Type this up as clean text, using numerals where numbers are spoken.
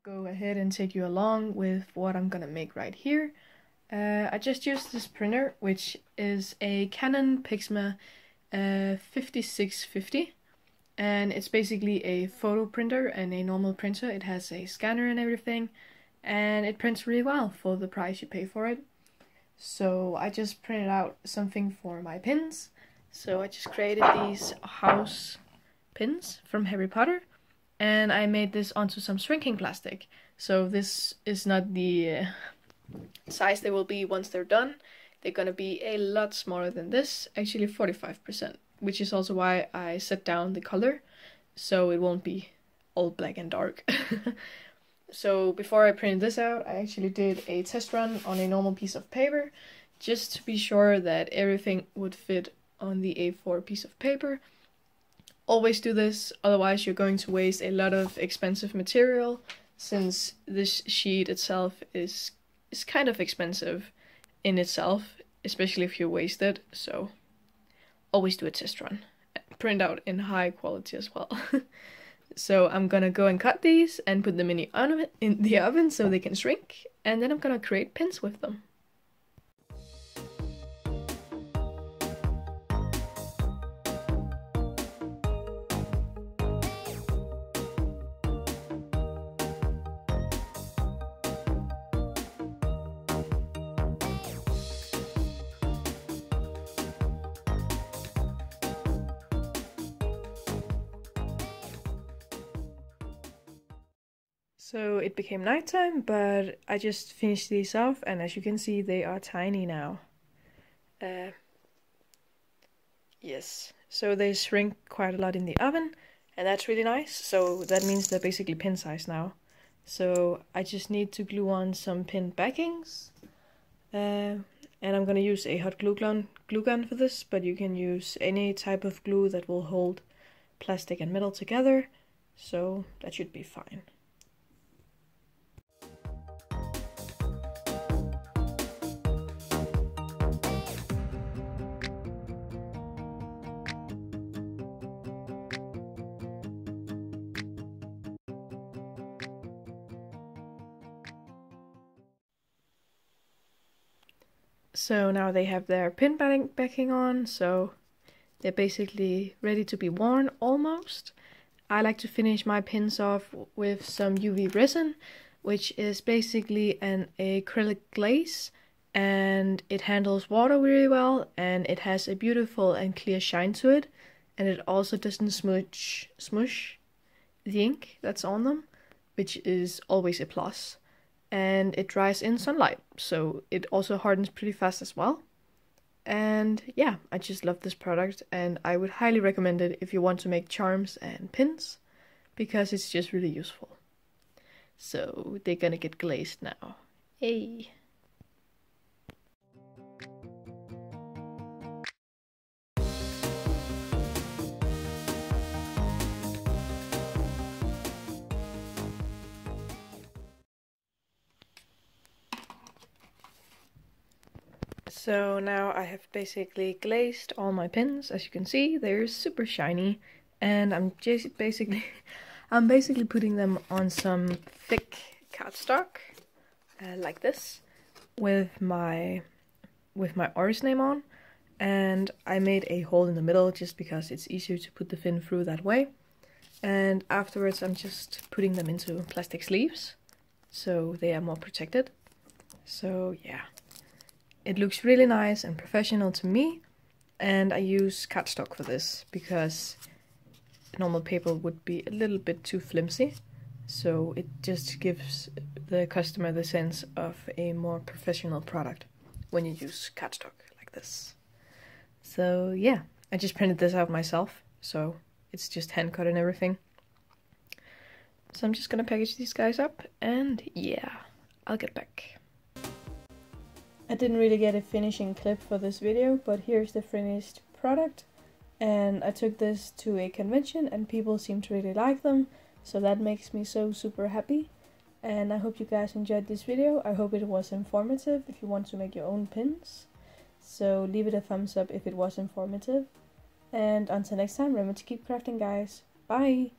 go ahead and take you along with what I'm gonna make right here. I just used this printer, which is a Canon Pixma 5650, and it's basically a photo printer and a normal printer. It has a scanner and everything, and it prints really well for the price you pay for it. So I just printed out something for my pins. So I just created these house pins from Harry Potter, and I made this onto some shrinking plastic. So this is not the size they will be once they're done. They're gonna be a lot smaller than this, actually 45%, which is also why I set down the color, so it won't be all black and dark. So before I printed this out, I actually did a test run on a normal piece of paper, just to be sure that everything would fit on the A4 piece of paper. Always do this, otherwise you're going to waste a lot of expensive material, since this sheet itself is kind of expensive in itself, especially if you waste it. So always do a test run. Print out in high quality as well. So I'm gonna go and cut these and put them in the oven so they can shrink, and then I'm gonna create pins with them. So it became nighttime, but I just finished these off, and as you can see, they are tiny now. Yes, so they shrink quite a lot in the oven, and that's really nice. So that means they're basically pin size now. So I just need to glue on some pin backings, and I'm gonna use a hot glue gun for this, but you can use any type of glue that will hold plastic and metal together, so that should be fine. So now they have their pin backing on, so they're basically ready to be worn almost. I like to finish my pins off with some UV resin, which is basically an acrylic glaze, and it handles water really well, and it has a beautiful and clear shine to it, and it also doesn't smush the ink that's on them, which is always a plus. And it dries in sunlight, so it also hardens pretty fast as well. And yeah, I just love this product, and I would highly recommend it if you want to make charms and pins, because it's just really useful. So they're gonna get glazed now. Hey! So now I have basically glazed all my pins. As you can see, they're super shiny, and I'm basically putting them on some thick cardstock, like this, with my artist name on, and I made a hole in the middle just because it's easier to put the fin through that way. And afterwards, I'm just putting them into plastic sleeves, so they are more protected. So yeah. It looks really nice and professional to me, and I use cardstock for this because normal paper would be a little bit too flimsy, so it just gives the customer the sense of a more professional product when you use cardstock like this. So yeah, I just printed this out myself, so it's just hand cut and everything. So I'm just gonna package these guys up, and yeah, I'll get back. I didn't really get a finishing clip for this video, but here's the finished product, and I took this to a convention and people seem to really like them, so that makes me so super happy. And I hope you guys enjoyed this video. I hope it was informative if you want to make your own pins, so leave it a thumbs up if it was informative, and until next time, remember to keep crafting, guys. Bye!